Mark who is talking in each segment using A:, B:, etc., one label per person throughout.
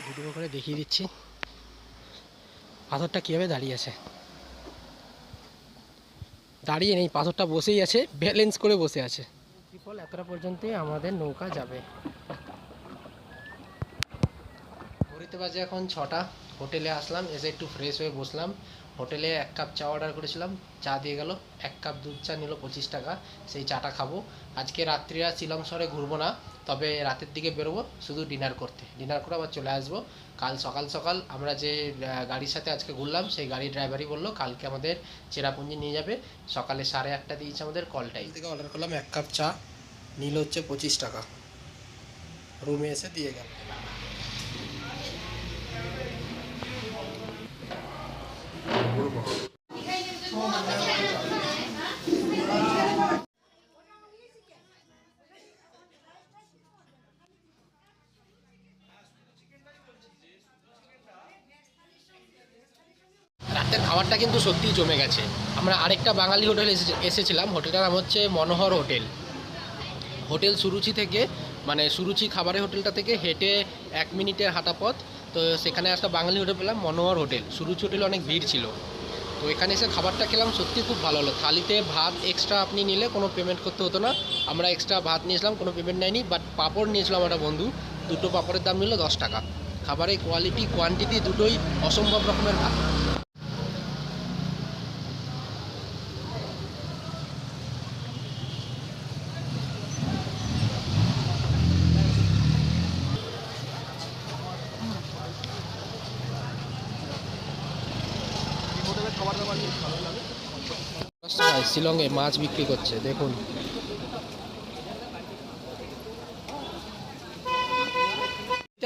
A: Video করে দেখিয়ে দিচ্ছি পাথরটা কীভাবে দাঁড়িয়ে আছে। দাঁড়িয়ে নেই, পাথরটা বসেই আছে, ব্যালেন্স করে বসে আছে। ফল এতটা পর্যন্তই আমাদের নৌকা যাবে। ঘড়িতে বাজে এখন 6টা। হোটেলে আসলাম, এসে একটু ফ্রেশ হয়ে বসলাম। হোটেলে 1 কাপ চা অর্ডার করেছিলাম, চা দিয়ে গেল। 1 কাপ দুধ চা নিল 25 টাকা। সেই চাটা খাবো। আজকে রাত্রি আর শিলং শহরে ঘুরবো না, তবে রাতের দিকে বেরোবো শুধু ডিনার করতে। ডিনার করে আবার চলে আসবো। কাল সকাল সকাল আমরা যে গাড়ির সাথে আজকে ঘুরলাম, সেই গাড়ির ড্রাইভারই বললো কালকে আমাদের চেরাপুঞ্জি নিয়ে যাবে। সকালে 8:30 দিয়েছে আমাদের কলটাই। থেকে অর্ডার করলাম 1 কাপ চা, নিল হচ্ছে 25 টাকা। রুমে এসে দিয়ে গেল। রাতের খাবারটা কিন্তু সত্যিই জমে গেছে। আমরা আরেকটা বাঙালি হোটেল এসেছিলাম। হোটেলটার নাম হচ্ছে মনোহর হোটেল। হোটেল সুরুচি থেকে, মানে সুরুচি খাবারের হোটেলটা থেকে হেঁটে 1 মিনিটের হাঁটা পথ। তো সেখানে একটা বাঙালি হোটেল পেলাম, মনোহর হোটেল। সুরুচি হোটেলে অনেক ভিড় ছিল। তো এখানে এসে খাবারটা খেলাম, সত্যি খুব ভালো হলো। থালিতে ভাত এক্সট্রা আপনি নিলে কোনো পেমেন্ট করতে হতো না। আমরা এক্সট্রা ভাত নিয়েছিলাম, কোনো পেমেন্ট নেয়নি। বাট পাঁপড় নিয়েছিলাম একটা বন্ধু, দুটো পাঁপড়ের দাম নিল 10 টাকা। খাবারের কোয়ালিটি কোয়ান্টিটি দুটোই অসম্ভব রকমের ভালো। শিলংয়ে মাছ বিক্রি করছে, দেখুন।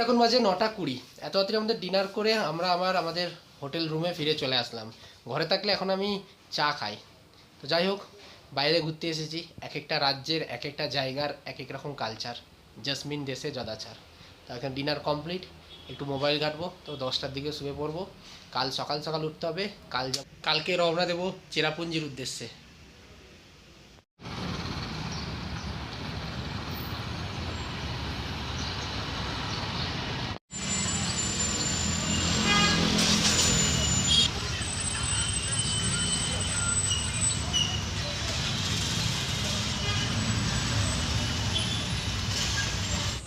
A: এখন বাজে 9:20। এত রাত্রে আমাদের ডিনার করে আমরা আমাদের হোটেল রুমে ফিরে চলে আসলাম। ঘরে থাকলে এখন আমি চা খাই। তো যাই হোক, বাইরে ঘুরতে এসেছি। এক একটা রাজ্যের এক একটা জায়গার এক এক রকম কালচার। জেসমিন দেশে জদাচার। তো এখন ডিনার কমপ্লিট, একটু মোবাইল ঘাটবো, তো 10টার দিকে শুয়ে পড়বো। কাল সকাল সকাল উঠতে হবে। কালকে রওনা দেবো চেরাপুঞ্জির উদ্দেশ্যে।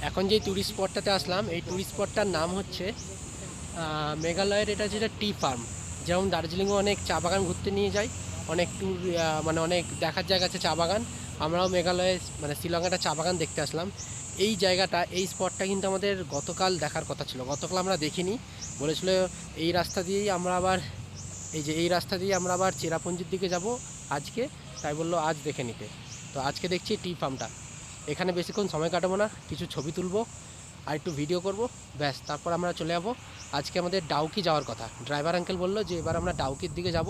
A: এখন যে ট্যুরিস্ট স্পটটাতে আসলাম, এই ট্যুরিস্ট স্পটটার নাম হচ্ছে মেঘালয়ের, এটা যেটা টি ফার্ম। যেমন দার্জিলিংয়ে অনেক চা বাগান ঘুরতে নিয়ে যায়, অনেক ট্যুর, মানে অনেক দেখার জায়গা আছে চা বাগান। আমরাও মেঘালয়ে মানে শিলংয়ে একটা চা বাগান দেখতে আসলাম। এই জায়গাটা, এই স্পটটা কিন্তু আমাদের গতকাল দেখার কথা ছিল। গতকাল আমরা দেখিনি। বলেছিল এই রাস্তা দিয়েই আমরা আবার, এই রাস্তা দিয়ে আমরা আবার চেরাপুঞ্জির দিকে যাব আজকে। তাই বললো আজ দেখে নিতে। তো আজকে দেখছি টি ফার্মটা। এখানে বেশিক্ষণ সময় কাটাবো না, কিছু ছবি তুলবো আর একটু ভিডিও করব, ব্যাস। তারপর আমরা চলে যাবো। আজকে আমাদের ডাউকি যাওয়ার কথা। ড্রাইভার আঙ্কেল বললো যে এবার আমরা ডাউকির দিকে যাব।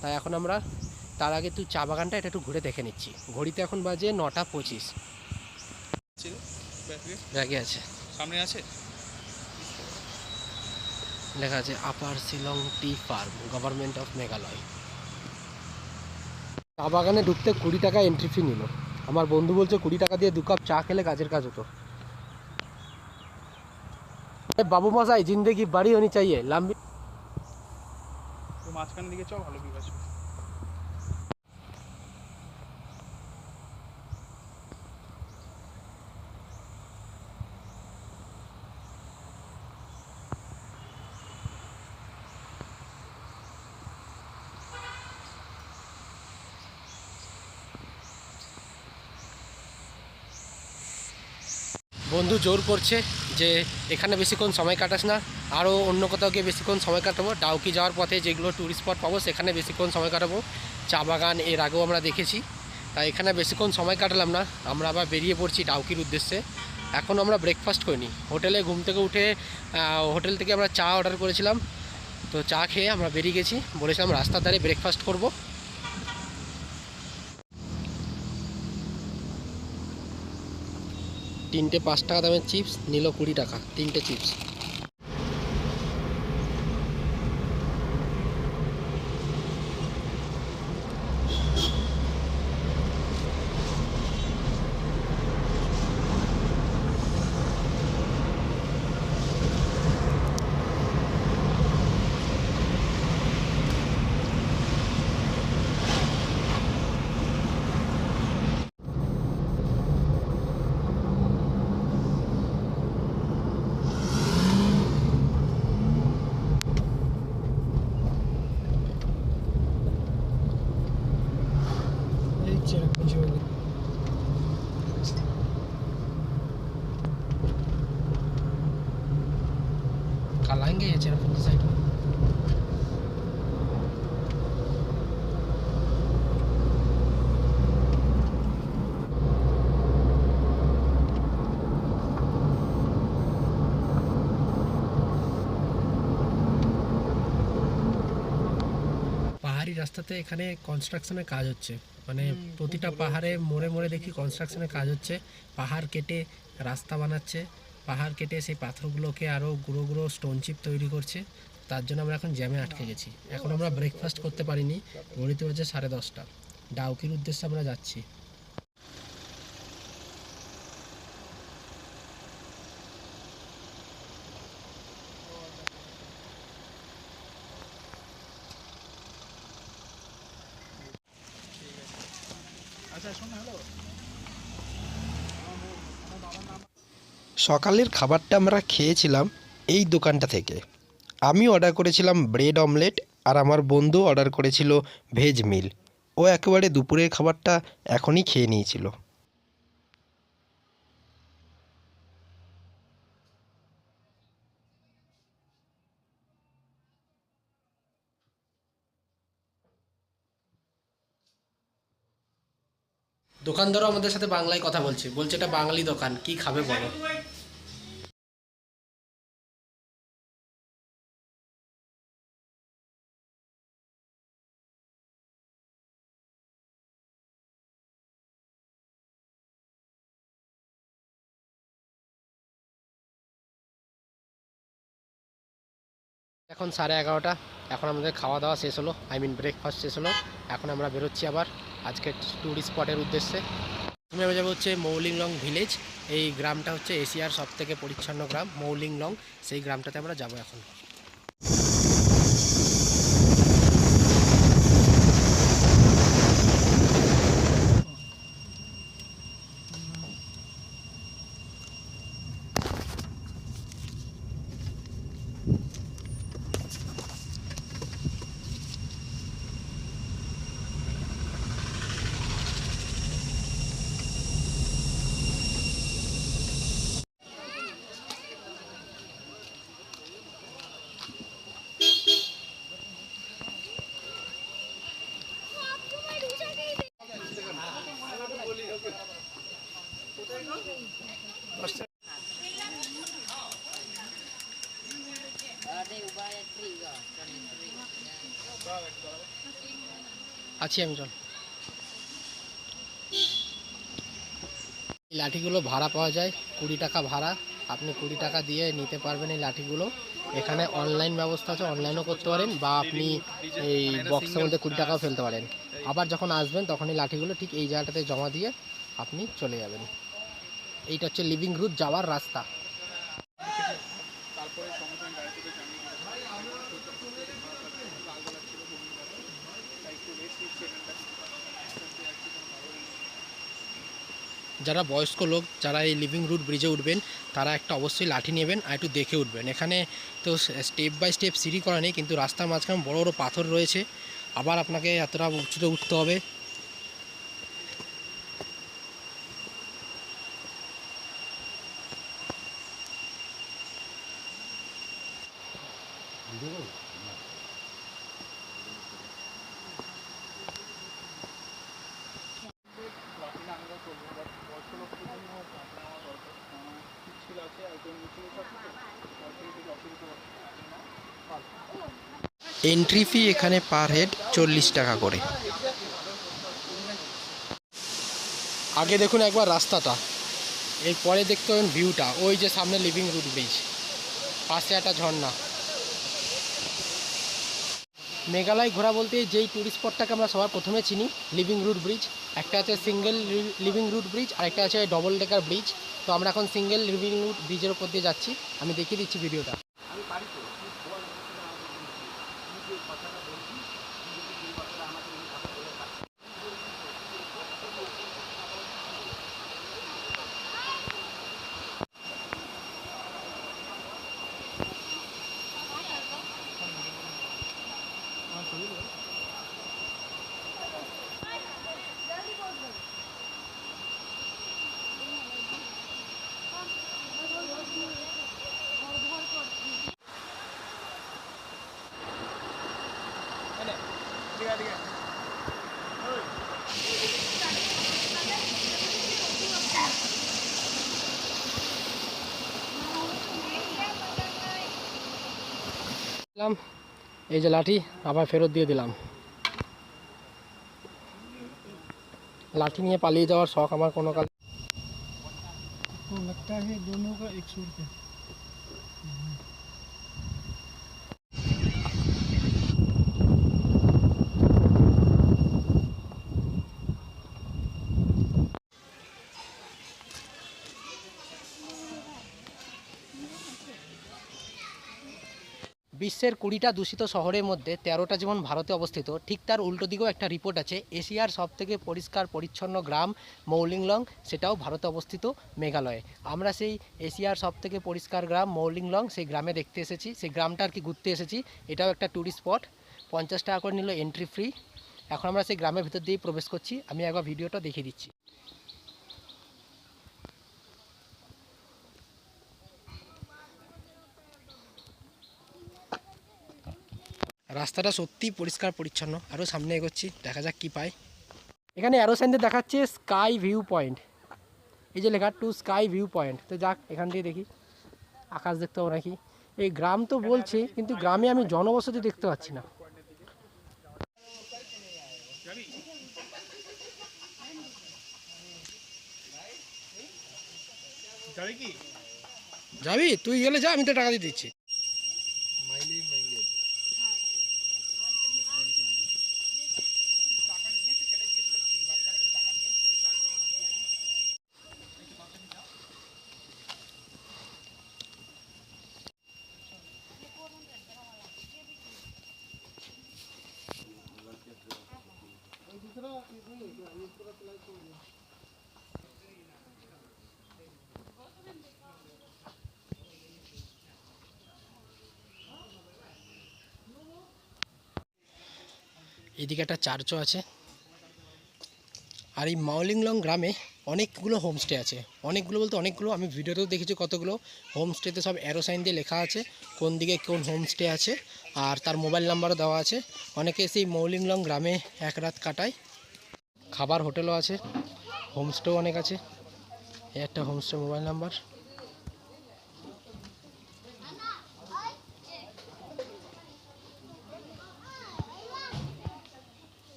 A: তাই এখন আমরা, তার আগে তুই চা বাগানটা এটা একটু ঘুরে দেখে নিচ্ছি। ঘড়িতে এখন বাজে 9:25। ব্যাগে আছে,
B: সামনে আছে,
A: লেখা আছে আপার শিলং টি ফার্ম, গভর্নমেন্ট অফ মেঘালয়। চা বাগানে ঢুকতে 20 টাকা এন্ট্রি ফি নিল। আমার বন্ধু বলছে 20 টাকা দিয়ে 2 কাপ চা খেলে কাজের কাজ হতো। বাবু মশাই, জিন্দেগি বাড়ি হোনি চাইয়ে, লম্বি।
B: তো মাঝখানের দিকে চল, ভালো ভিউ আসবে।
A: বন্ধু জোর করছে যে এখানে বেশিক্ষণ সময় কাটাস না, আরও অন্য কোথাও গিয়ে বেশিক্ষণ সময় কাটাবো। ডাউকি যাওয়ার পথে যেগুলো ট্যুরিস্ট স্পট পাবো সেখানে বেশিক্ষণ সময় কাটাবো। চা বাগান এর আগেও আমরা দেখেছি, তাই এখানে বেশিক্ষণ সময় কাটালাম না। আমরা আবার বেরিয়ে পড়ছি ডাউকির উদ্দেশ্যে। এখন আমরা ব্রেকফাস্ট করিনি। হোটেলে ঘুম থেকে উঠে হোটেল থেকে আমরা চা অর্ডার করেছিলাম। তো চা খেয়ে আমরা বেরিয়ে গেছি, বলেছিলাম রাস্তার ধারে ব্রেকফাস্ট করব। 3টে 5 টাকা দামের চিপস নিল 20 টাকা, 3টে চিপস। आएंगे ये चेरापुंजी साइड में। পাহাড়ি রাস্তাতে এখানে কনস্ট্রাকশনের কাজ হচ্ছে, মানে প্রতিটা পাহাড়ে মোড়ে মোড়ে দেখি কনস্ট্রাকশনের কাজ হচ্ছে। পাহাড় কেটে রাস্তা বানাচ্ছে, পাহাড় কেটে সেই পাথরগুলোকে আরও গুঁড়ো গুঁড়ো স্টোন চিপ তৈরি করছে। তার জন্য আমরা এখন জ্যামে আটকে গেছি। এখন আমরা ব্রেকফাস্ট করতে পারিনি, ঘড়িতে হচ্ছে 10:30। ডাউকির উদ্দেশ্যে আমরা যাচ্ছি।
B: আচ্ছা শোন, হ্যালো,
C: সকালের খাবারটা আমরা খেয়েছিলাম এই দোকানটা থেকে। আমি অর্ডার করেছিলাম ব্রেড অমলেট, আর আমার বন্ধু অর্ডার করেছিল ভেজ মিল। ও একেবারে দুপুরের খাবারটা এখনই খেয়ে নিয়েছিল।
A: দোকানদারও আমাদের সাথে বাংলায় কথা বলছে, বলছে এটা বাঙালি দোকান, কি খাবে বলো। এখন 11:30, এখন আমাদের খাওয়া দাওয়া শেষ হলো, ব্রেকফাস্ট শেষ হলো। এখন আমরা বেরোচ্ছি আবার আজকে ট্যুরিস্ট স্পটের উদ্দেশ্যে। প্রথমে আমরা যাবো হচ্ছে মৌলিংলং ভিলেজ। এই গ্রামটা হচ্ছে এশিয়ার সবথেকে পরিচ্ছন্ন গ্রাম মৌলিংলং, সেই গ্রামটাতে আমরা যাবো এখন। আছি আমি, চল। এই লাঠিগুলো ভাড়া পাওয়া যায়, 20 টাকা ভাড়া। আপনি 20 টাকা দিয়ে নিতে পারবেন এই লাঠিগুলো। এখানে অনলাইন ব্যবস্থা আছে, অনলাইনও করতে পারেন, বা আপনি এই বক্সের মধ্যে 20 টাকাও ফেলতে পারেন। আবার যখন আসবেন তখন এই লাঠিগুলো ঠিক এই জায়গাটাতে জমা দিয়ে আপনি চলে যাবেন। এইটা হচ্ছে লিভিং রুট যাওয়ার রাস্তা।
B: তারপরে সঙ্গে সঙ্গে গাড়ি থেকে জানিয়ে একটু রেস্ট নিচ্ছে এখানটা।
A: যারা বয়স্ক লোক, যারা এই লিভিং রুট ব্রিজে উঠবেন, তারা একটা অবশ্যই লাঠি নেবেন আর একটু দেখে উঠবেন। এখানে তো স্টেপ বাই স্টেপ সিঁড়ি করা নেই, কিন্তু রাস্তার মাঝখানে বড় বড় পাথর রয়েছে, আবার আপনাকে এতটা উঁচুতে উঠতে হবে।
C: এন্ট্রি ফি এখানে পার হেড 40 টাকা করে।
A: আগে দেখুন একবার রাস্তাটা, এরপরে দেখতে পাবেন ভিউটা। ওই যে সামনে লিভিং রুট ব্রিজ, পাশে একটা ঝর্ণা। মেঘালয় ঘোরা বলতে যেই ট্যুরিস্ট স্পটটাকে আমরা সবার প্রথমে চিনি, লিভিং রুট ব্রিজ। একটা আছে সিঙ্গেল লিভিং রুট ব্রিজ, আর একটা আছে ডবল ডেকার ব্রিজ। তো আমরা এখন সিঙ্গেল লিভিং রুট ব্রিজের উপর দিয়ে যাচ্ছি, আমি দেখিয়ে দিচ্ছি ভিডিওটা। দিলাম এই যে লাঠি, আবার ফেরত দিয়ে দিলাম। লাঠি নিয়ে পালিয়ে যাওয়ার শখ আমার কোনো কাল।
B: तो लगता है दोनों का 100 रुपये।
A: বিশ্বের 20টা দূষিত শহরের মধ্যে 13টা যেমন ভারতে অবস্থিত, ঠিক তার উল্টো দিকেও একটা রিপোর্ট আছে এশিয়ার সবথেকে পরিষ্কার পরিচ্ছন্ন গ্রাম মৌলিংলং, সেটাও ভারতে অবস্থিত মেঘালয়ে। আমরা সেই এশিয়ার সবথেকে পরিষ্কার গ্রাম মৌলিংলং সেই গ্রামে দেখতে এসেছি, সেই গ্রামটা আর কি ঘুরতে এসেছি। এটাও একটা ট্যুরিস্ট স্পট, 50 টাকা করে নিল এন্ট্রি ফ্রি। এখন আমরা সেই গ্রামের ভিতর দিয়েই প্রবেশ করছি, আমি একবার ভিডিওটা দেখিয়ে দিচ্ছি। রাস্তাটা সত্যিই পরিষ্কার পরিচ্ছন্ন। আরও সামনে এগোচ্ছি, দেখা যাক কি পাই। এখানে অ্যারো সাইন দিয়ে দেখাচ্ছে স্কাই ভিউ পয়েন্ট, এই যে লেখা টু স্কাই ভিউ পয়েন্ট। তো যাক, এখান দিয়ে দেখি আকাশ দেখতে পাবো নাকি। এই গ্রাম তো বলছে, কিন্তু গ্রামে আমি জনবসতি দেখতে পাচ্ছি না। যাবি? তুই গেলে যা, আমি তো টাকা দিয়ে দিচ্ছি। এদিকে একটা চার্চও আছে। আর এই মাওলিংলং গ্রামে অনেকগুলো হোমস্টে আছে, অনেকগুলো বলতে অনেকগুলো। আমি ভিডিওতেও দেখেছি কতগুলো হোমস্টেতে সব অ্যারো সাইন দিয়ে লেখা আছে কোন দিকে কোন হোমস্টে আছে, আর তার মোবাইল নাম্বারও দেওয়া আছে। অনেকে সেই মাওলিংলং গ্রামে এক রাত কাটায়। খাবার হোটেলও আছে, হোমস্টেও অনেক আছে। এই একটা হোমস্টে মোবাইল নাম্বার।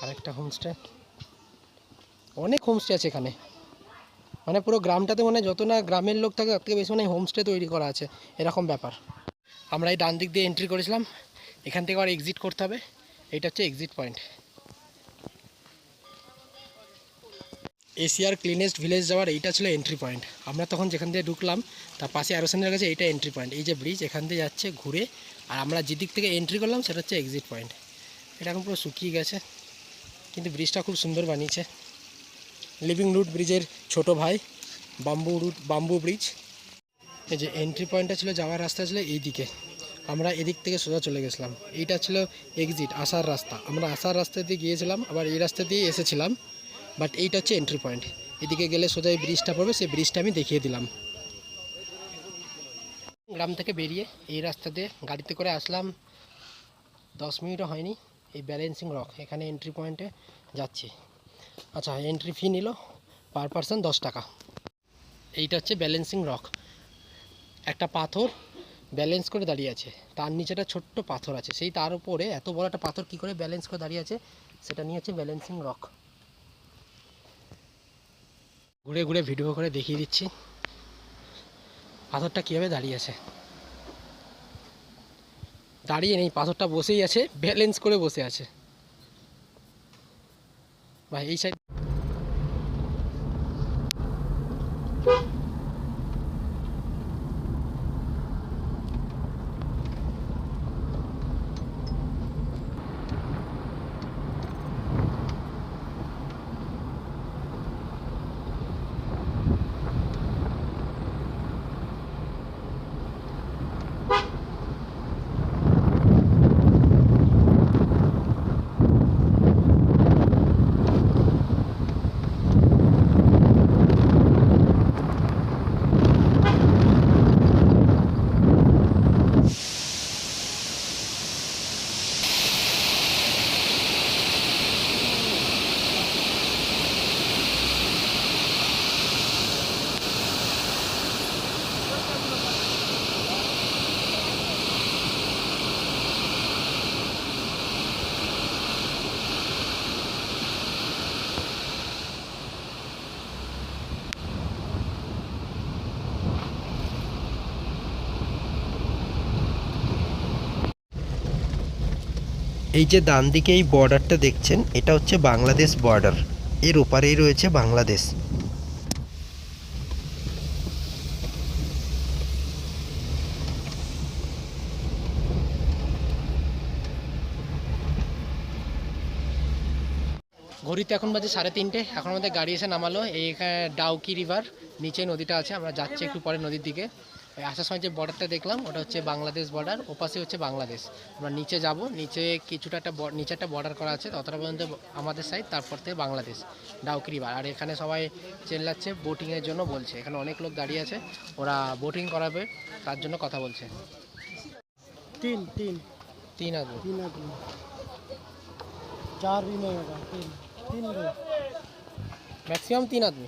A: আরেকটা হোমস্টে, অনেক হোমস্টে আছে এখানে। মানে পুরো গ্রামটাতে মানে যত না গ্রামের লোক থাকে তার থেকে বেশি মানে হোমস্টে তৈরি করা আছে, এরকম ব্যাপার। আমরা এই ডান দিক দিয়ে এন্ট্রি করেছিলাম, এখান থেকে আবার এক্সিট করতে হবে। এইটা হচ্ছে এক্সিট পয়েন্ট। এশিয়ার ক্লিনেস্ট ভিলেজ যাওয়ার এইটা ছিল এন্ট্রি পয়েন্ট। আমরা তখন যেখান দিয়ে ঢুকলাম তার পাশে অ্যারোসেনের কাছে এইটা এন্ট্রি পয়েন্ট। এই যে ব্রিজ, এখান দিয়ে যাচ্ছে ঘুরে, আর আমরা যেদিক থেকে এন্ট্রি করলাম সেটা হচ্ছে এক্সিট পয়েন্ট। এটা এখন পুরো শুকিয়ে গেছে, কিন্তু ব্রিজটা খুব সুন্দর বানিয়েছে। লিভিং রুট ব্রিজের ছোট ভাই, বাম্বু ব্রিজ। এই যে এন্ট্রি পয়েন্টটা ছিল, যাওয়ার রাস্তা ছিল এই দিকে, আমরা এদিক থেকে সোজা চলে গেছিলাম। এইটা ছিল এক্সিট, আসার রাস্তা। আমরা আসার রাস্তা দিয়ে গিয়েছিলাম, আবার এই রাস্তা দিয়ে এসেছিলাম, বাট এইটা হচ্ছে এন্ট্রি পয়েন্ট। এদিকে গেলে সোজা এই ব্রিজটা পড়বে, সেই ব্রিজটা আমি দেখিয়ে দিলাম। গ্রাম থেকে বেরিয়ে এই রাস্তা দিয়ে গাড়িতে করে আসলাম, 10 মিনিটও হয়নি। এই ব্যালেন্সিং রক, এখানে এন্ট্রি পয়েন্টে যাচ্ছি। আচ্ছা, এন্ট্রি ফি নিল পার পারসন 10 টাকা। এইটা হচ্ছে ব্যালেন্সিং রক, একটা পাথর ব্যালেন্স করে দাঁড়িয়ে আছে, তার নিচে একটা ছোট্ট পাথর আছে, সেই তার উপরে এত বড় একটা পাথর কী করে ব্যালেন্স করে দাঁড়িয়ে আছে, সেটা নিয়ে হচ্ছে ব্যালেন্সিং রক। ঘুরে ঘুরে ভিডিও করে দেখিয়ে দিচ্ছি পাথরটা কীভাবে দাঁড়িয়ে আছে। দাঁড়িয়ে নেই, পাথরটা বসেই আছে, ব্যালেন্স করে বসে আছে। ভাই এই সাইড
C: এই যে ডান দিকে এই বর্ডারটা দেখছেন, এটা হচ্ছে বাংলাদেশ বর্ডার। এর ওপারেই রয়েছে বাংলাদেশ।
A: ঘড়িতে এখন বাজে 3:30। এখন আমাদের গাড়ি এসে নামালো এইখানে ডাউকি রিভার, নিচে নদীটা আছে। আমরা যাচ্ছি একটু পরে নদীর দিকে। এই আসার সময় যে বর্ডারটা দেখলাম ওটা হচ্ছে বাংলাদেশ বর্ডার, ওপাশে হচ্ছে বাংলাদেশ। আমরা নিচে যাব, নিচে কিছুটা নিচে একটা বর্ডার করা আছে, ততটা পর্যন্ত আমাদের সাইড, তারপর থেকে বাংলাদেশ, ডাউকি রিভার। আর এখানে সবাই চেল্লাচ্ছে বোটিংয়ের জন্য বলছে, এখানে অনেক লোক দাঁড়িয়ে আছে, ওরা বোটিং করাবে তার জন্য কথা বলছে। 3 आदमी
D: 4 भी नहीं होगा, 3 लोग।
A: मैक्सिमम 3 आदमी।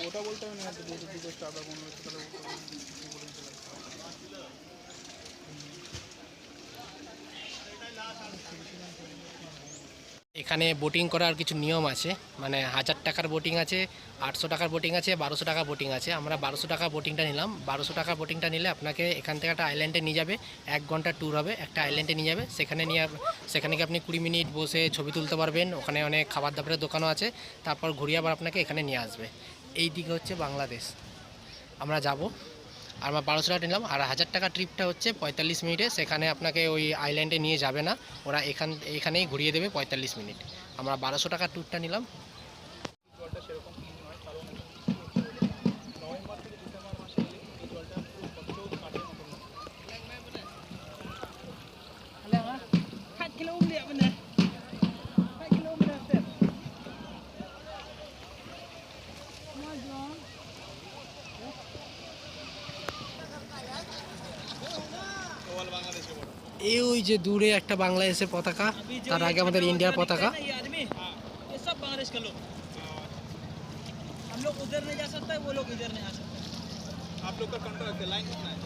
B: ওটা বলতে হবে না, দুটো স্টাফ এখন রয়েছে, তাহলে ওটা বলে দিতে লাগবে।
A: এখানে বোটিং করার কিছু নিয়ম আছে, মানে 1000 টাকার বোটিং আছে, 800 টাকার বোটিং আছে, 1200 টাকার বোটিং আছে। আমরা 1200 টাকার বোটিংটা নিলাম। 1200 টাকার বোটিংটা নিলে আপনাকে এখান থেকে একটা আইল্যান্ডে নিয়ে যাবে, 1 ঘন্টা ট্যুর হবে, একটা আইল্যান্ডে নিয়ে যাবে। সেখানে গিয়ে আপনি 20 মিনিট বসে ছবি তুলতে পারবেন। ওখানে অনেক খাবার দাবারের দোকানও আছে। তারপর ঘুরিয়ে আবার আপনাকে এখানে নিয়ে আসবে। এই দিকে হচ্ছে বাংলাদেশ, আমরা যাব। আর আমরা 1200 টাকা নিলাম। আর 1000 টাকা ট্রিপটা হচ্ছে 45 মিনিটে, সেখানে আপনাকে ওই আইল্যান্ডে নিয়ে যাবে না, ওরা এখানেই ঘুরিয়ে দেবে 45 মিনিট। আমরা 1200 টাকার ট্যুরটা নিলাম।
B: জলটা সেরকম ক্লিন হয়, কারণ নভেম্বর থেকে ডিসেম্বর মাসে এলে এই জলটা পুরো স্বচ্ছ কাঠের মতন লাগে।
A: এই ওই যে দূরে একটা বাংলাদেশের পতাকা, তার আগে আমাদের ইন্ডিয়ার পতাকা।
D: ये आदमी, ये सब बांग्लादेश का लोग। हम लोग उधर नहीं जा सकता है, वो लोग इधर नहीं आ सकता।
B: आप लोग का कंट्रोल लाइन कितना है?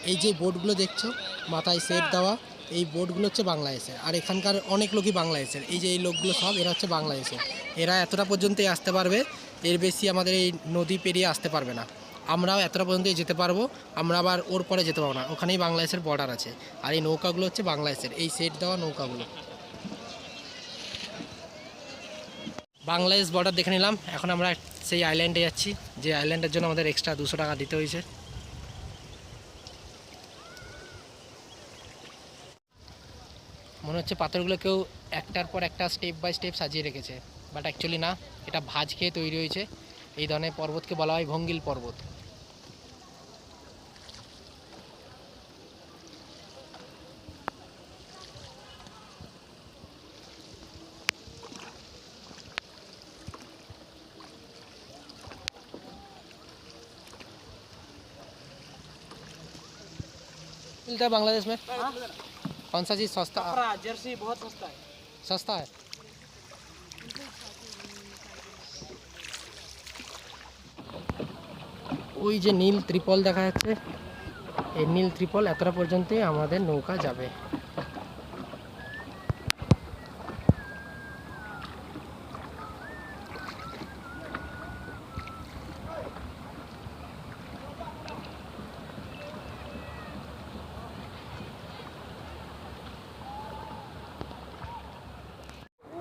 A: এই যে বোটগুলো দেখছো মাথায় সেট দেওয়া, এই বোটগুলো হচ্ছে বাংলাদেশের। আর এখানকার অনেক লোকই বাংলাদেশের। এই যে এই লোকগুলো সব এরা হচ্ছে বাংলাদেশের। এরা এতটা পর্যন্তই আসতে পারবে, এর বেশি আমাদের এই নদী পেরিয়ে আসতে পারবে না। আমরাও এতটা পর্যন্তই যেতে পারবো, আমরা আবার ওর পরে যেতে পারবো না, ওখানেই বাংলাদেশের বর্ডার আছে। আর এই নৌকাগুলো হচ্ছে বাংলাদেশের, এই সেট দেওয়া নৌকাগুলো। বাংলাদেশ বর্ডার দেখে নিলাম। এখন আমরা সেই আইল্যান্ডে যাচ্ছি, যে আইল্যান্ডের জন্য আমাদের এক্সট্রা 200 টাকা দিতে হয়েছে। মনে হচ্ছে পাথরগুলো কেউ একটার পর একটা স্টেপ বাই স্টেপ সাজিয়ে রেখেছে, বাট অ্যাকচুয়ালি না, এটা ভাঁজ খেয়ে তৈরি হয়েছে। এই ধরনের পর্বতকে বলা হয় ভঙ্গিল পর্বত। मिलता है बांग्लादेश में? कौन सा चीज़ सस्ता
D: कपड़ा जर्सी बहुत सस्ता है।
A: सस्ता है? ওই যে নীল ত্রিপল দেখা যাচ্ছে, এই নীল ত্রিপল এতটা পর্যন্তই আমাদের নৌকা যাবে।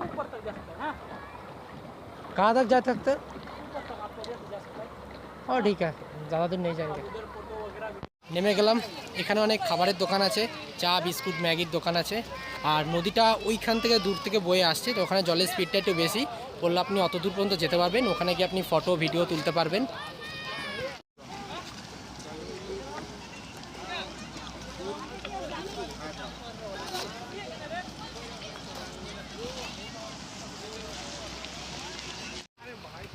D: ऊपर तक जा सकता है, हाँ?
A: कहाँ तक जा सकते हैं?
D: ऊपर तक आपका जैसे जा सकता है।
A: ও ঠিক আছে, ज़्यादा दूर नहीं जाएंगे।
D: उधर फोटो वगैरह भी।
A: নেমে গেলাম। এখানে অনেক খাবারের দোকান আছে, চা বিস্কুট ম্যাগির দোকান আছে। আর নদীটা ওইখান থেকে দূর থেকে বয়ে আসছে, তো ওখানে জলের স্পিডটা একটু বেশি, বললে আপনি অত দূর পর্যন্ত যেতে পারবেন। ওখানে গিয়ে আপনি ফটো ভিডিও তুলতে পারবেন।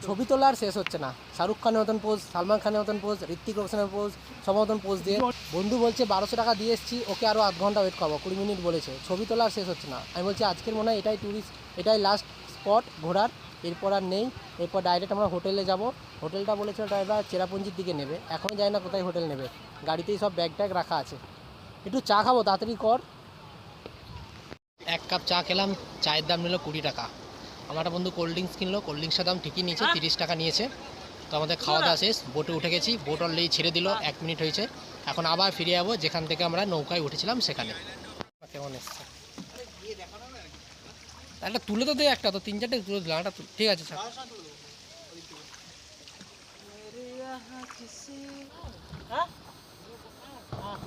A: ছবি তোলা আর শেষ হচ্ছে না। শাহরুখ খানের মতন পোজ, সালমান খানের মতন পোজ, ঋত্বিক রোশনের পোজ, সব মতন পোজ দিয়ে বন্ধু বলছে 1200 টাকা দিয়ে এসেছি, ওকে আরও আধ ঘন্টা ওয়েট করবো, 20 মিনিট বলেছে। ছবি তোলা আর শেষ হচ্ছে না। আমি বলছি আজকের মনে হয় এটাই লাস্ট স্পট ঘোরার, এরপর আর নেই। এরপর ডাইরেক্ট আমরা হোটেলে যাব। হোটেলটা বলেছিল ড্রাইভার চেরাপুঞ্জির দিকে নেবে, এখনও জানি না কোথায় হোটেল নেবে। গাড়িতেই সব ব্যাগ ট্যাগ রাখা আছে। একটু চা খাবো, তাড়াতাড়ি কর। এক কাপ চা খেলাম, চায়ের দাম নিল 20 টাকা। আমার একটা বন্ধু কোল্ড ড্রিঙ্কস কিনলো, কোল্ড ড্রিঙ্কসের দাম ঠিকই নিয়েছে, 30 টাকা নিয়েছে। তো আমাদের খাওয়া দাওয়া শেষ, বোটে উঠে গেছি, বোট অলরেডি ছেড়ে দিল, 1 মিনিট হয়েছে। এখন আবার ফিরে যাবো যেখান থেকে আমরা নৌকায় উঠেছিলাম সেখানে। কেমন এসছে একটা তুলে তো দে, একটা তো 3-4টে তুলে দিলাম, একটা ঠিক আছে স্যার।
D: मेरे यहाँ किसी हाँ हाँ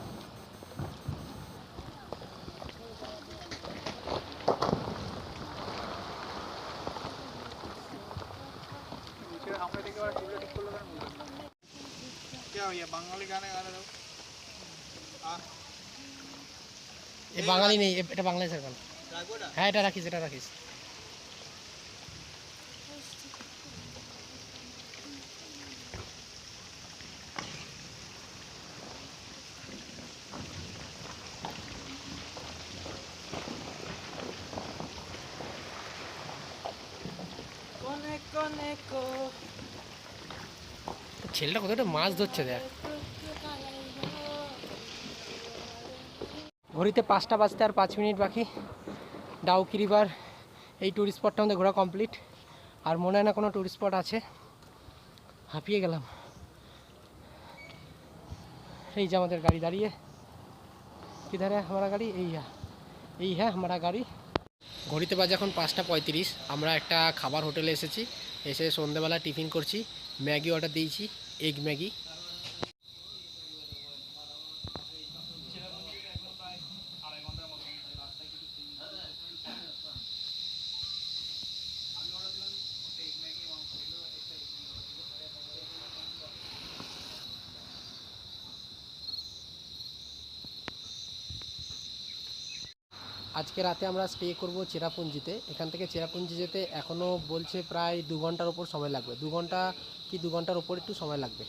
B: नीचे हमने देखे और टीवी ठीक कर लो कर मुझे क्या भैया बंगाली गाने गा रहे हो
A: এ বাঙালি নেই, এটা বাংলাদেশের গান।
D: रागो ना
A: হ্যাঁ এটা রাখিস, এটা রাখিস।
D: कोने कोने को
A: ছেলেটা কোথাও মাছ ধরছে দেখ। ঘড়িতে 5টা বাজতে আর 5 মিনিট বাকি। ডাউকি রিভার এই ট্যুরিস্ট স্পটটা আমাদের ঘোরা কমপ্লিট। আর মনে হয় না কোনো ট্যুরিস্ট স্পট আছে। হাঁপিয়ে গেলাম। এই যে আমাদের গাড়ি দাঁড়িয়ে, কিধার হ্যাঁ হামারা গাড়ি, এই হ্যাঁ হামারা গাড়ি। ঘড়িতে বাজে এখন 5টা 35। আমরা একটা খাবার হোটেলে এসেছি, এসে সন্ধ্যেবেলা টিফিন করছি। ম্যাগি অর্ডার দিয়েছি, এগ ম্যাগি। আজকে রাতে আমরা স্টে করব চেরাপুঞ্জিতে। এখান থেকে চেরাপুঞ্জি যেতে এখনও বলছে প্রায় 2 ঘন্টার ওপর সময় লাগবে, 2 ঘন্টা কি 2 ঘন্টার ওপর একটু সময় লাগবে।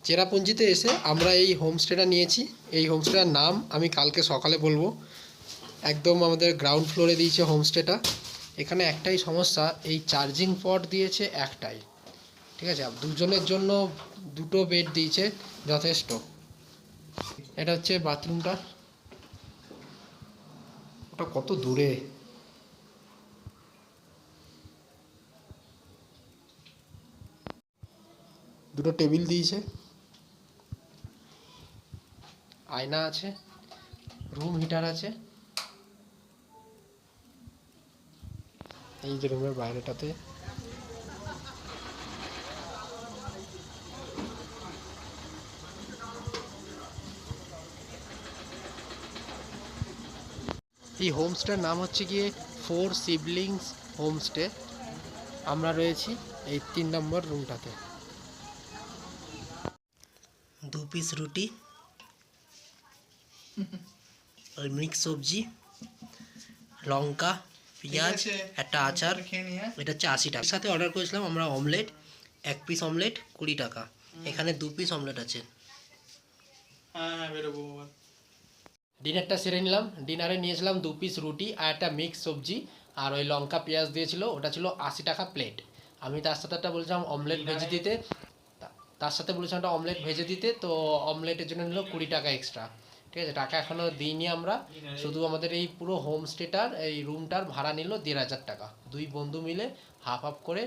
A: চেরাপুঞ্জিতে এসে আমরা এই হোমস্টেটা নিয়েছি। এই হোমস্টেটার নাম আমি কালকে সকালে বলবো। একদম আমাদের গ্রাউন্ড ফ্লোরে দিয়েছে হোমস্টেটা। এখানে একটাই সমস্যা, এই চার্জিং পট দিয়েছে একটাই, ঠিক আছে। দুজনের জন্য 2টো বেড দিয়েছে, যথেষ্ট। এটা হচ্ছে বাথরুমটা, ওটা কত দূরে। দুটো টেবিল দিয়েছে, আয়না আছে, রুম হিটার আছে। এই যে রুমের বাইরেটাতে এই হোমস্টের নাম হচ্ছে গিয়ে 4 সিবলিংস হোমস্টে। আমরা রয়েছি এই 3 নম্বর রুমটাতে। 2 পিস রুটি আর মিক্স সবজি, লঙ্কা, পেঁয়াজ, একটা আচার। এটা হচ্ছে 80 টাকা। সাথে অর্ডার করেছিলাম আমরা অমলেট, 1 পিস অমলেট 20 টাকা। এখানে 2 পিস অমলেট আছে।
B: হ্যাঁ বেরোবো আবার।
A: ডিনারটা সেরে নিলাম। ডিনারে নিয়েছিলাম 2 পিস রুটি আর একটা মিক্স সবজি, আর ওই লঙ্কা পেঁয়াজ দিয়েছিল, ওটা ছিল 80 টাকা প্লেট। আমি তার সাথে একটা বলছিলাম অমলেট ভেজে দিতে, তার সাথে বলেছিলাম একটা অমলেট ভেজে দিতে, তো অমলেটের জন্য নিল 20 টাকা এক্সট্রা। ঠিক আছে, টাকা এখনও দিইনি আমরা। শুধু আমাদের এই পুরো হোমস্টেটার এই রুমটার ভাড়া নিল 1,500 টাকা। 2 বন্ধু মিলে হাফ হাফ করে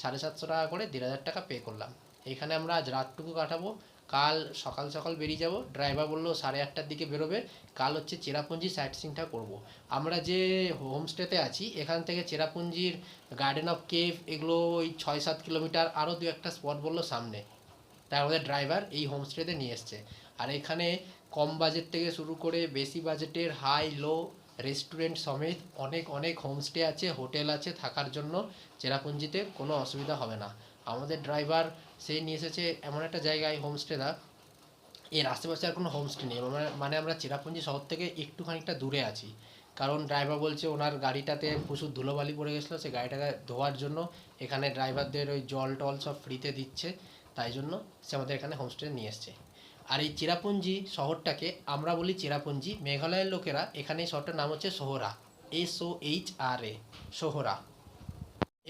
A: 750 টাকা করে 1,500 টাকা পে করলাম। এইখানে আমরা আজ রাতটুকু কাটাবো, কাল সকাল সকাল বেরিয়ে যাব। ড্রাইভার বললো 8:30টার দিকে বেরোবে। কাল হচ্ছে চেরাপুঞ্জি সাইট সিনটা করবো। আমরা যে হোমস্টেতে আছি এখান থেকে চেরাপুঞ্জির গার্ডেন অফ কেভ এগুলো ওই 6-7 কিলোমিটার, আরও 2-1টা স্পট বললো সামনে। তাই আমাদের ড্রাইভার এই হোমস্টেতে নিয়ে এসছে। আর এখানে কম বাজেট থেকে শুরু করে বেশি বাজেটের হাই লো রেস্টুরেন্ট সমেত অনেক অনেক হোমস্টে আছে, হোটেল আছে থাকার জন্য। চেরাপুঞ্জিতে কোনো অসুবিধা হবে না। আমাদের ড্রাইভার সে নিয়ে এসেছে এমন একটা জায়গায় হোমস্টেটা, এর আশেপাশে আর কোনো হোমস্টে নেই, মানে আমরা চেরাপুঞ্জি শহর থেকে একটু খানিকটা দূরে আছি। কারণ ড্রাইভার বলছে ওনার গাড়িটাতে প্রচুর ধুলোবালি পড়ে গেছিলো, সেই গাড়িটাকে ধোয়ার জন্য এখানে ড্রাইভারদের ওই জল টল সব ফ্রিতে দিচ্ছে, তাই জন্য সে আমাদের এখানে হোমস্টে নিয়ে এসছে। আর এই চেরাপুঞ্জি শহরটাকে আমরা বলি চেরাপুঞ্জি, মেঘালয়ের লোকেরা এখানে এই শহরটার নাম হচ্ছে সোহরা, SOHRA, সোহরা।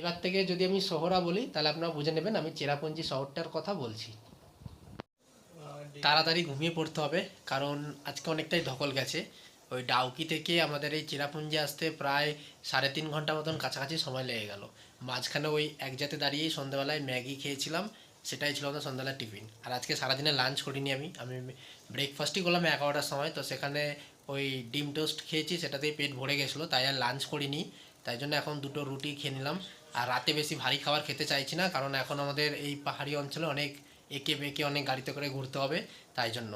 A: এবার থেকে যদি আমি সোহরা বলি তাহলে আপনারা বুঝে নেবেন আমি চেরাপুঞ্জি শহরটার কথা বলছি। তাড়াতাড়ি ঘুমিয়ে পড়তে হবে, কারণ আজকে অনেকটাই ধকল গেছে। ওই ডাউকি থেকে আমাদের এই চেরাপুঞ্জি আসতে প্রায় 3.5 ঘন্টা মতন কাছাকাছি সময় লেগে গেল। মাঝখানে ওই এক জায়গাতে দাঁড়িয়েই সন্ধ্যেবেলায় ম্যাগি খেয়েছিলাম, সেটাই ছিল আমাদের সন্ধ্যাবেলার টিফিন। আর আজকে সারাদিনে লাঞ্চ করিনি, আমি ব্রেকফাস্টই করলাম 11টার সময়, তো সেখানে ওই ডিম টোস্ট খেয়েছি, সেটাতেই পেট ভরে গেছিলো, তাই আর লাঞ্চ করিনি। তাই জন্য এখন 2টো রুটি খেয়ে নিলাম। আর রাতে বেশি ভারী খাবার খেতে চাইছি না, কারণ এখন আমাদের এই পাহাড়ি অঞ্চলে অনেক এঁকে বেঁকে অনেক গাড়িতে করে ঘুরতে হবে, তাই জন্য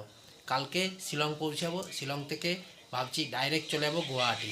A: কালকে শিলং পৌঁছাবো। শিলং থেকে ভাবছি ডাইরেক্ট চলে যাবো গুয়াহাটি।